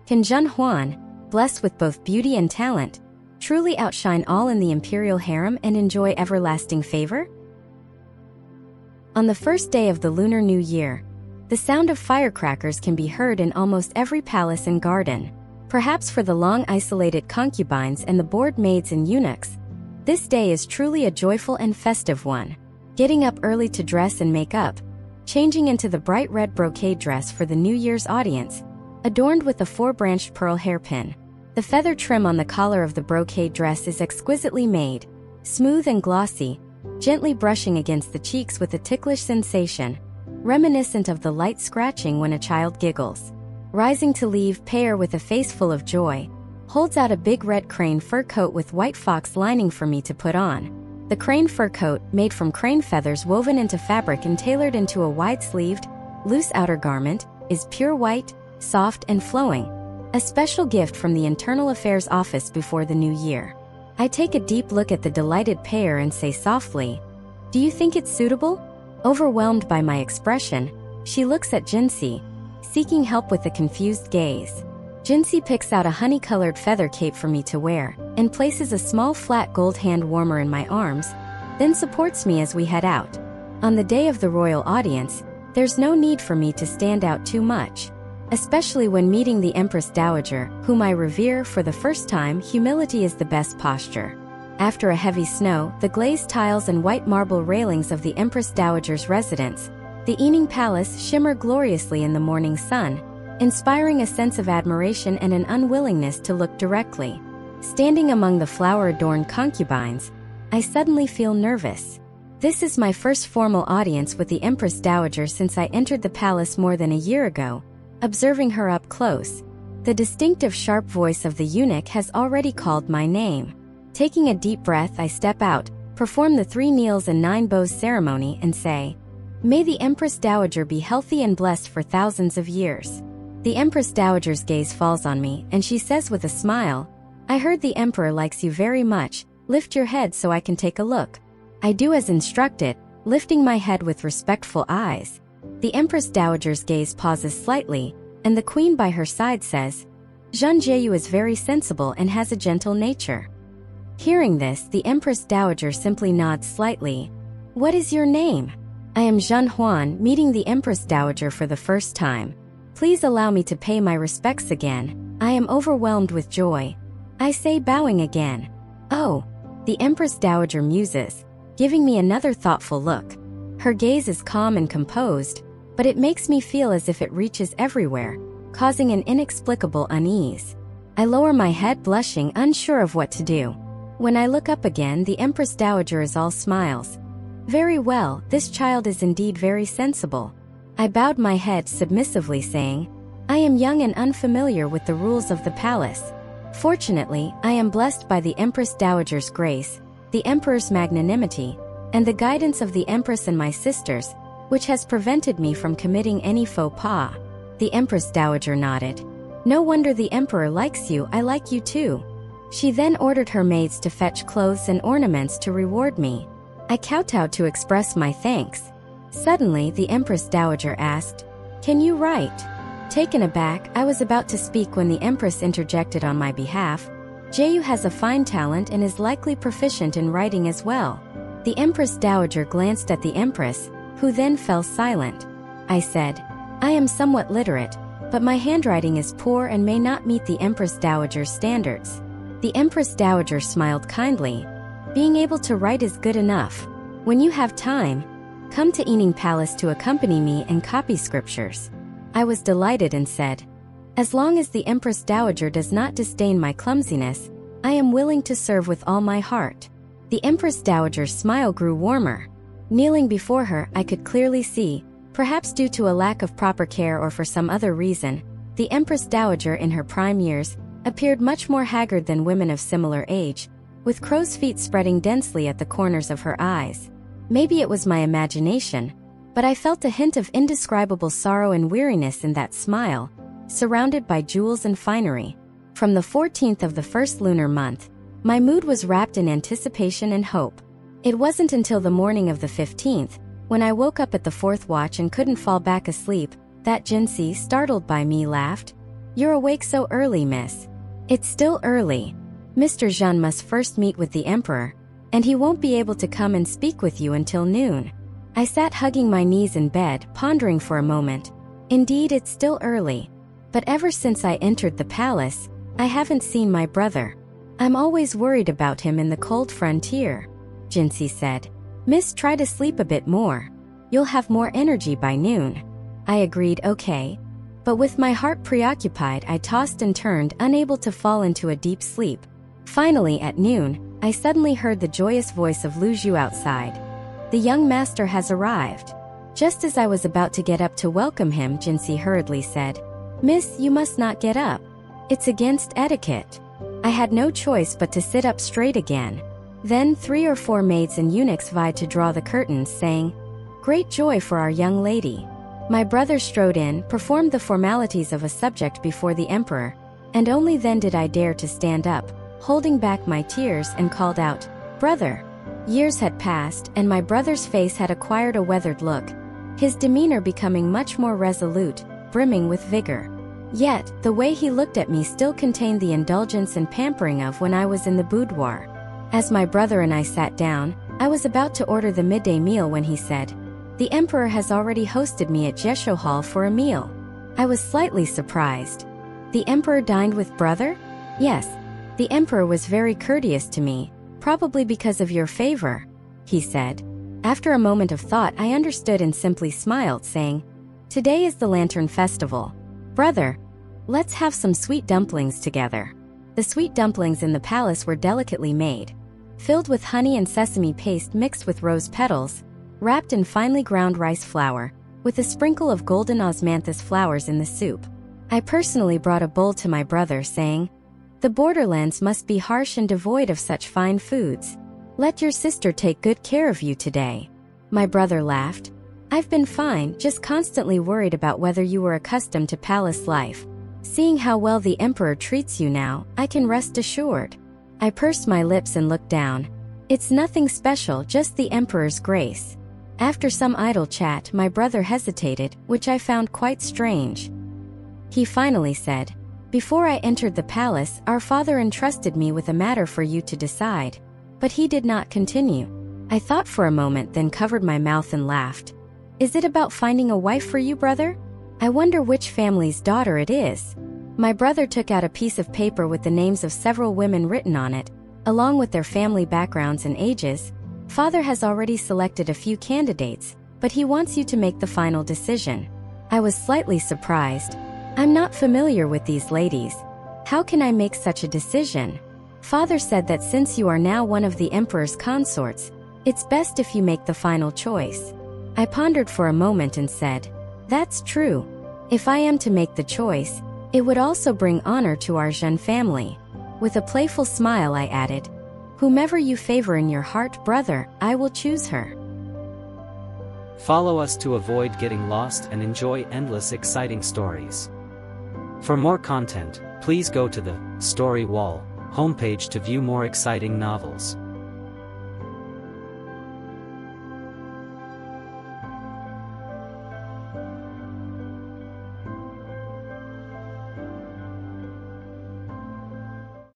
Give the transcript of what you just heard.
Can Zhen Huan, blessed with both beauty and talent, truly outshine all in the imperial harem and enjoy everlasting favor? On the first day of the Lunar New Year, the sound of firecrackers can be heard in almost every palace and garden. Perhaps for the long isolated concubines and the bored maids and eunuchs, this day is truly a joyful and festive one. Getting up early to dress and make up, changing into the bright red brocade dress for the New Year's audience, adorned with a 4-branched pearl hairpin. The feather trim on the collar of the brocade dress is exquisitely made, smooth and glossy, gently brushing against the cheeks with a ticklish sensation, reminiscent of the light scratching when a child giggles. Rising to leave, Pear, with a face full of joy, holds out a big red crane fur coat with white fox lining for me to put on. The crane fur coat, made from crane feathers woven into fabric and tailored into a wide-sleeved, loose outer garment, is pure white, soft and flowing, a special gift from the Internal Affairs Office before the new year. I take a deep look at the delighted Pear and say softly, "Do you think it's suitable?" Overwhelmed by my expression, she looks at Jinxie, seeking help with a confused gaze. Jinxie picks out a honey-colored feather cape for me to wear and places a small flat gold hand warmer in my arms, then supports me as we head out. On the day of the royal audience, there's no need for me to stand out too much. Especially when meeting the Empress Dowager, whom I revere for the first time. Humility is the best posture. After a heavy snow, the glazed tiles and white marble railings of the Empress Dowager's residence, the Ening Palace, shimmer gloriously in the morning sun, inspiring a sense of admiration and an unwillingness to look directly. Standing among the flower-adorned concubines, I suddenly feel nervous. This is my first formal audience with the Empress Dowager since I entered the palace more than a year ago. Observing her up close, the distinctive sharp voice of the eunuch has already called my name. Taking a deep breath, I step out, perform the 3 kneels and 9 bows ceremony and say, "May the Empress Dowager be healthy and blessed for thousands of years." The Empress Dowager's gaze falls on me and she says with a smile, "I heard the Emperor likes you very much. Lift your head so I can take a look." I do as instructed, lifting my head with respectful eyes. The Empress Dowager's gaze pauses slightly, and the queen by her side says, "Zhen Jieyu is very sensible and has a gentle nature." Hearing this, the Empress Dowager simply nods slightly. "What is your name?" "I am Zhen Huan, meeting the Empress Dowager for the first time. Please allow me to pay my respects again. I am overwhelmed with joy," I say, bowing again. "Oh," the Empress Dowager muses, giving me another thoughtful look. Her gaze is calm and composed, but it makes me feel as if it reaches everywhere, causing an inexplicable unease. I lower my head, blushing, unsure of what to do. When I look up again, the Empress Dowager is all smiles. "Very well, this child is indeed very sensible." I bowed my head submissively, saying, "I am young and unfamiliar with the rules of the palace. Fortunately, I am blessed by the Empress Dowager's grace, the Emperor's magnanimity, and the guidance of the Empress and my sisters, which has prevented me from committing any faux pas." The Empress Dowager nodded. "No wonder the Emperor likes you. I like you too." She then ordered her maids to fetch clothes and ornaments to reward me. I kowtowed to express my thanks. Suddenly, the Empress Dowager asked, "Can you write?" Taken aback, I was about to speak when the Empress interjected on my behalf. "Jieyu has a fine talent and is likely proficient in writing as well." The Empress Dowager glanced at the Empress, who then fell silent. I said, "I am somewhat literate, but my handwriting is poor and may not meet the Empress Dowager's standards." The Empress Dowager smiled kindly. "Being able to write is good enough. When you have time, come to Ening Palace to accompany me and copy scriptures." I was delighted and said, "As long as the Empress Dowager does not disdain my clumsiness, I am willing to serve with all my heart." The Empress Dowager's smile grew warmer. Kneeling before her, I could clearly see, perhaps due to a lack of proper care or for some other reason, the Empress Dowager in her prime years appeared much more haggard than women of similar age, with crow's feet spreading densely at the corners of her eyes. Maybe it was my imagination, but I felt a hint of indescribable sorrow and weariness in that smile, surrounded by jewels and finery. From the 14th of the first lunar month, my mood was wrapped in anticipation and hope. It wasn't until the morning of the 15th, when I woke up at the 4th watch and couldn't fall back asleep, that Jinxie, startled by me, laughed. You're awake so early, miss. It's still early. Mr. Zhen must first meet with the emperor, and he won't be able to come and speak with you until noon. I sat hugging my knees in bed, pondering for a moment. Indeed, it's still early. But ever since I entered the palace, I haven't seen my brother. I'm always worried about him in the cold frontier. Jinxie said. Miss, try to sleep a bit more. You'll have more energy by noon. I agreed, okay. But with my heart preoccupied, I tossed and turned, unable to fall into a deep sleep. Finally, at noon, I suddenly heard the joyous voice of Lu Zhu outside. The young master has arrived. Just as I was about to get up to welcome him, Jinxie hurriedly said, Miss, you must not get up. It's against etiquette. I had no choice but to sit up straight again. Then 3 or 4 maids and eunuchs vied to draw the curtains, saying, Great joy for our young lady. My brother strode in, performed the formalities of a subject before the emperor, and only then did I dare to stand up, holding back my tears, and called out, Brother. Years had passed, and my brother's face had acquired a weathered look, his demeanor becoming much more resolute, brimming with vigor. Yet, the way he looked at me still contained the indulgence and pampering of when I was in the boudoir. As my brother and I sat down, I was about to order the midday meal when he said, The emperor has already hosted me at Jesho Hall for a meal. I was slightly surprised. The emperor dined with brother? Yes. The emperor was very courteous to me, probably because of your favor, he said. After a moment of thought, I understood and simply smiled, saying, Today is the Lantern Festival. Brother, let's have some sweet dumplings together. The sweet dumplings in the palace were delicately made, filled with honey and sesame paste mixed with rose petals, wrapped in finely ground rice flour, with a sprinkle of golden osmanthus flowers in the soup. I personally brought a bowl to my brother, saying, The borderlands must be harsh and devoid of such fine foods. Let your sister take good care of you today. My brother laughed. I've been fine, just constantly worried about whether you were accustomed to palace life. Seeing how well the emperor treats you now, I can rest assured. I pursed my lips and looked down. It's nothing special, just the emperor's grace. After some idle chat, my brother hesitated, which I found quite strange. He finally said, Before I entered the palace, our father entrusted me with a matter for you to decide. But he did not continue. I thought for a moment, then covered my mouth and laughed. Is it about finding a wife for you, brother? I wonder which family's daughter it is. My brother took out a piece of paper with the names of several women written on it, along with their family backgrounds and ages. Father has already selected a few candidates, but he wants you to make the final decision. I was slightly surprised. I'm not familiar with these ladies. How can I make such a decision? Father said that since you are now one of the emperor's consorts, it's best if you make the final choice. I pondered for a moment and said, That's true. If I am to make the choice, it would also bring honor to our Zhen family. With a playful smile, I added, Whomever you favor in your heart, brother, I will choose her. Follow us to avoid getting lost and enjoy endless exciting stories. For more content, please go to the Story Wall homepage to view more exciting novels.